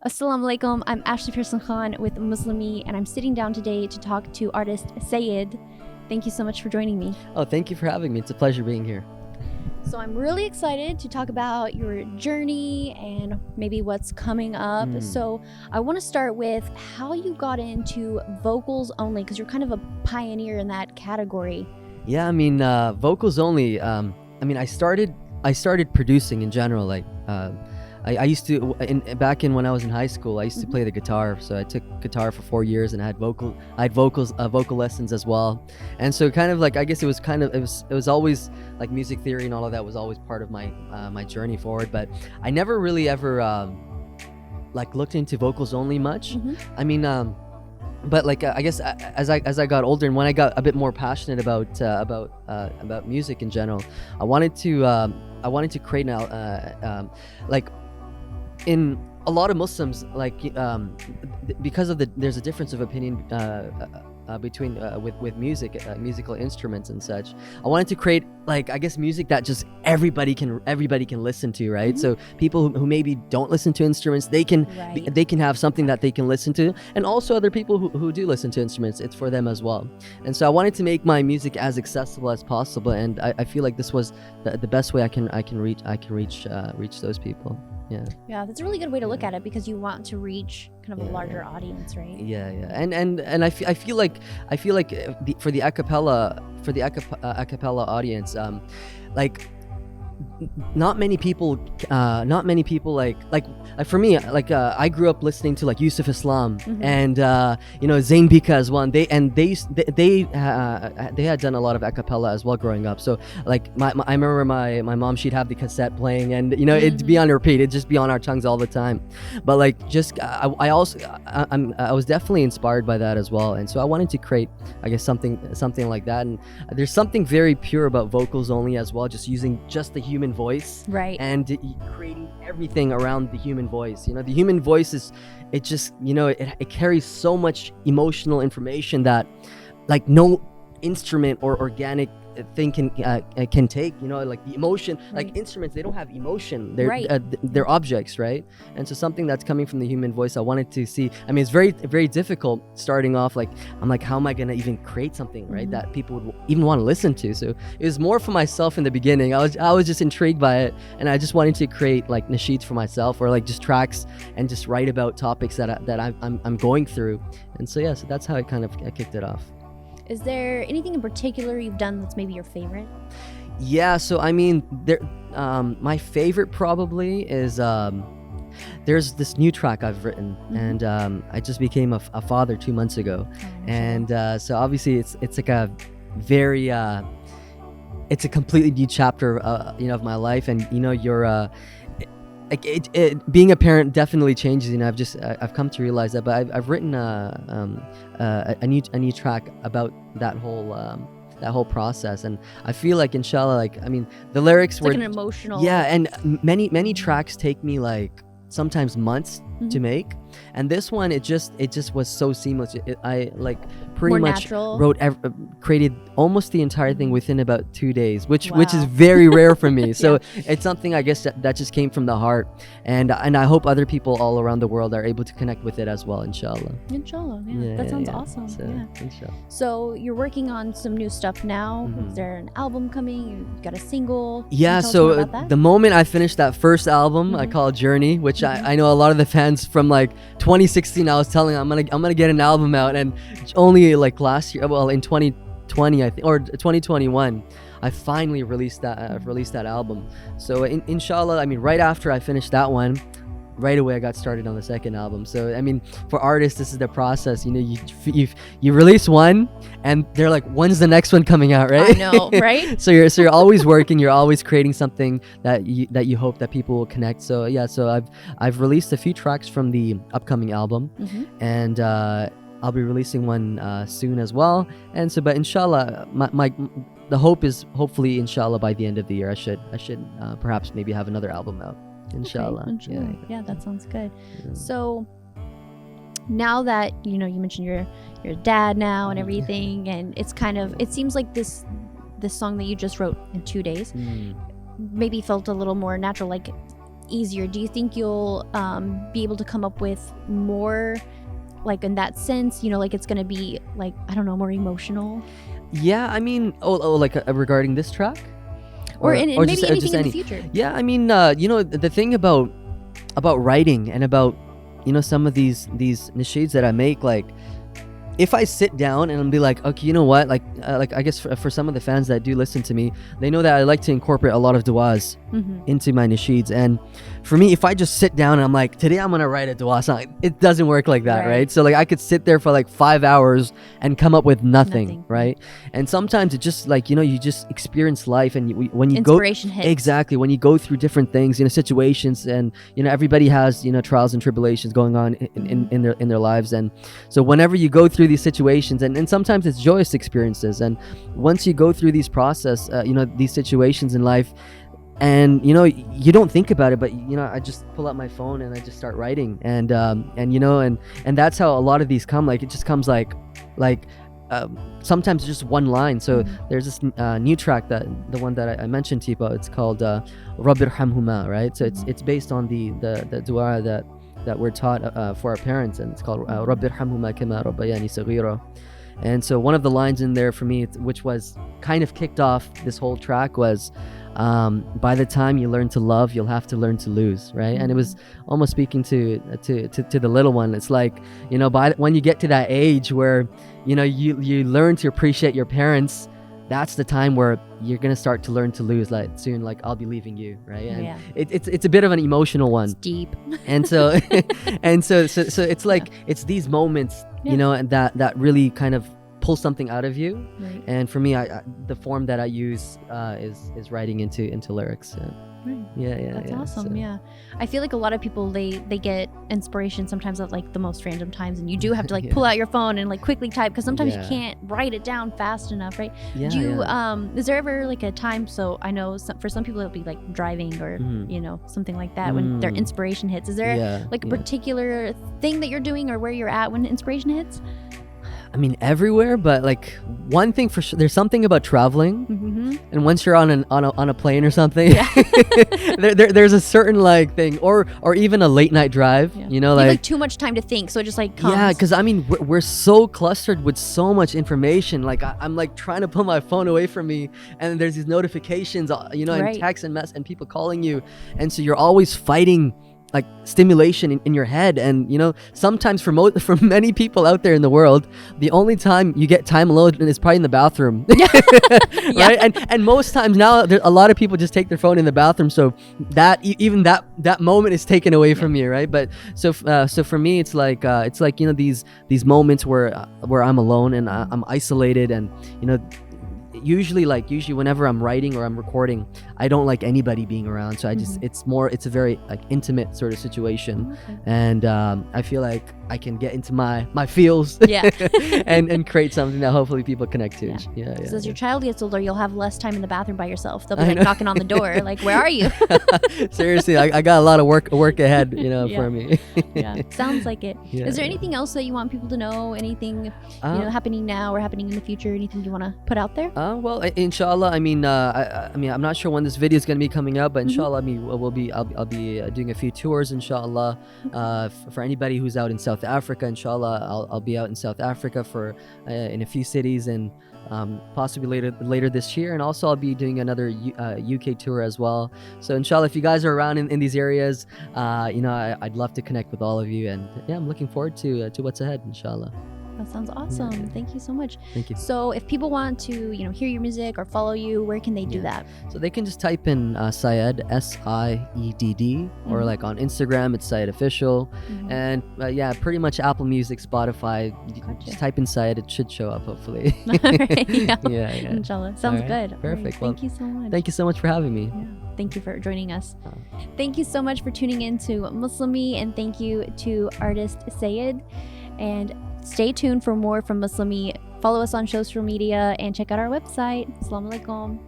Assalamu alaikum. I'm Ashley Pearson Khan with Muslimi, and I'm sitting down today to talk to Artist Siedd. Thank you so much for joining me. Oh, thank you for having me. It's a pleasure being here. So I'm really excited to talk about your journey and maybe what's coming up. So I want to start with how you got into vocals only, because you're kind of a pioneer in that category. Yeah, I mean, vocals only. I started producing in general. Like, I used to back in when I was in high school. I used to play the guitar, so I took guitar for 4 years and I had vocal lessons as well. And so kind of like, I guess it was always like music theory and all of that was always part of my my journey forward. But I never really ever like looked into vocals only much. I mean, but like I guess as I got older and when I got a bit more passionate about music in general, I wanted to create like in a lot of Muslims, like because of there's a difference of opinion between with music, musical instruments and such. I wanted to create, like, I guess music that just everybody can listen to, right? So people who maybe don't listen to instruments, they can have something that they can listen to, and also other people who do listen to instruments, it's for them as well. And so I wanted to make my music as accessible as possible, and I feel like this was the best way I can reach those people. Yeah, that's a really good way to look at it, because you want to reach kind of a larger audience, right? Yeah. And I feel like for the Acappella audience, like not many people like for me, like I grew up listening to like Yusuf Islam and Zayn Bika as well, and they had done a lot of Acappella as well growing up. So like I remember my mom, she'd have the cassette playing, and it'd be on repeat, it'd just be on our tongues all the time. But like just I was definitely inspired by that as well, and so I wanted to create, I guess, something like that. And there's something very pure about vocals only as well, just using just the human voice, right, and creating everything around the human voice. The human voice is, it just it carries so much emotional information that like no instrument or organic thing can take. Like the emotion, like instruments, they don't have emotion, they're objects, right? And so something that's coming from the human voice, I wanted to see. I mean, it's very, very difficult starting off. Like, I'm like, how am I gonna even create something, right, that people would even want to listen to? So it was more for myself in the beginning. I was just intrigued by it, and I just wanted to create like nasheeds for myself, or like just tracks, and just write about topics that I'm going through. And so so that's how I kind of kicked it off. Is there anything in particular you've done that's maybe your favorite? Yeah, so I mean, my favorite probably is there's this new track I've written, and I just became a father 2 months ago, and so obviously it's like a very it's a completely new chapter of my life, and you're like being a parent definitely changes. I've come to realize that. But I've written a new track about that whole process, and I feel like, inshallah, like, I mean, the lyrics were like an emotional. Yeah, and many tracks take me like sometimes months to make, and this one it just was so seamless. I like pretty More much natural. created almost the entire thing within about 2 days, which is very rare for me. So it's something, I guess, that just came from the heart, and I hope other people all around the world are able to connect with it as well, inshallah. That sounds awesome. So, inshallah. So you're working on some new stuff now. Is there an album coming? You got a single? Yeah, Can you tell us more so about that? the moment I finished that first album, I call it Journey, which I know a lot of the fans from like 2016, I was telling them I'm gonna get an album out, and only like last year, well, in 2020 I think, or 2021, I finally released that album. So inshallah, I mean, right after I finished that one, right away I got started on the second album. So I mean, for artists, this is the process. You release one, and they're like, when's the next one coming out, right? I know, right? so you're always working, you're always creating something that you hope that people will connect. So I've released a few tracks from the upcoming album, and I'll be releasing one soon as well. And so, but inshallah, the hope is, hopefully, inshallah, by the end of the year, I should perhaps maybe have another album out. Inshallah. Okay, yeah, that sounds good. So now that you mentioned you're a dad now and everything, and it seems like this song that you just wrote in 2 days maybe felt a little more natural. Like, easier? Do you think you'll be able to come up with more, like in that sense, you know, like it's gonna be like, I don't know, more emotional? Yeah, I mean, like regarding this track, Or maybe anything just in any. the future. Yeah, I mean, you know, the thing about writing and about, you know, some of these nasheeds that I make, like if I sit down and be like, okay, you know what, like I guess for some of the fans that do listen to me, they know that I like to incorporate a lot of du'as into my nasheeds. And for me, if I just sit down and I'm like, today I'm gonna write a du'a song, it doesn't work like that, right? So like I could sit there for like 5 hours and come up with nothing, right? And sometimes it just like, you know, you just experience life, and when you Inspiration hits. Exactly, when you go through different things, you know, situations, and you know, everybody has, you know, trials and tribulations going on in their lives. And so whenever you go through these situations, and sometimes it's joyous experiences, and once you go through these process, you know, these situations in life, and you know, you don't think about it, but you know, I just pull out my phone and I just start writing, and you know, and that's how a lot of these come. Like it just comes like sometimes just one line. So there's this new track, that the one that I mentioned to you about, it's called Rabbir Hamhuma, right? So it's based on the dua that we're taught for our parents, and it's called Rabbir Hamhuma kama rabbayani saghira. And so one of the lines in there for me, which was kind of kicked off this whole track, was by the time you learn to love, you'll have to learn to lose, right? And it was almost speaking to the little one. It's like, you know, when you get to that age where, you know, you learn to appreciate your parents, that's the time where you're gonna start to learn to lose. Like soon, like I'll be leaving you, right? And it's a bit of an emotional one. It's deep. And so so it's like it's these moments, you know, and that really kind of pull something out of you. Right. And for me, the form that I use is writing into lyrics. Yeah. That's awesome. So. I feel like a lot of people, they get inspiration sometimes at like the most random times, and you do have to like pull out your phone and like quickly type, because sometimes you can't write it down fast enough, right? Do you is there ever like a time, so I know for some people it'll be like driving or you know, something like that, when their inspiration hits? Is there like a particular thing that you're doing or where you're at when inspiration hits? I mean, everywhere, but like one thing for sure, there's something about traveling, and once you're on a plane or something, there's a certain like thing, or even a late night drive, you know, like too much time to think, so it just like comes. Yeah, because I mean, we're so clustered with so much information. Like I'm like trying to put my phone away from me, and there's these notifications, you know, and text and people calling you, and so you're always fighting like stimulation in your head. And you know, sometimes for many people out there in the world, the only time you get time alone is probably in the bathroom. Right? And most times now, a lot of people just take their phone in the bathroom, so that even that moment is taken away from you, right? But so for me, it's like you know, these moments where I'm alone and I'm isolated, and you know, usually whenever I'm writing or I'm recording, I don't like anybody being around, so I just it's a very like intimate sort of situation. And I feel like I can get into my feels and create something that hopefully people connect to. So as your child gets older, you'll have less time in the bathroom by yourself. They'll be like knocking on the door like, where are you? Seriously, I got a lot of work ahead, you know, for me. Sounds like it. Is there anything else that you want people to know? Anything you know, happening now or happening in the future? Anything you want to put out there? Well, inshallah. I mean, I'm not sure when this video is going to be coming out, but inshallah, I mean, I'll be doing a few tours, inshallah. For anybody who's out in South Africa, inshallah, I'll be out in South Africa for in a few cities, and possibly later this year. And also I'll be doing another UK tour as well. So inshallah, if you guys are around in these areas, you know, I'd love to connect with all of you, and I'm looking forward to what's ahead, inshallah. That sounds awesome. Thank you so much. Thank you. So if people want to, you know, hear your music or follow you, where can they do that? So they can just type in Siedd, SIEDD, or like on Instagram, it's Siedd Official. And pretty much Apple Music, Spotify. You can just type in Siedd, it should show up, hopefully. All right. Inshallah. Sounds good. Perfect. Well, thank you so much. Thank you so much for having me. Thank you for joining us. Thank you so much for tuning in to Muslimi, and thank you to Artist Siedd. And stay tuned for more from Muslimi. Follow us on social media and check out our website. Assalamu alaikum.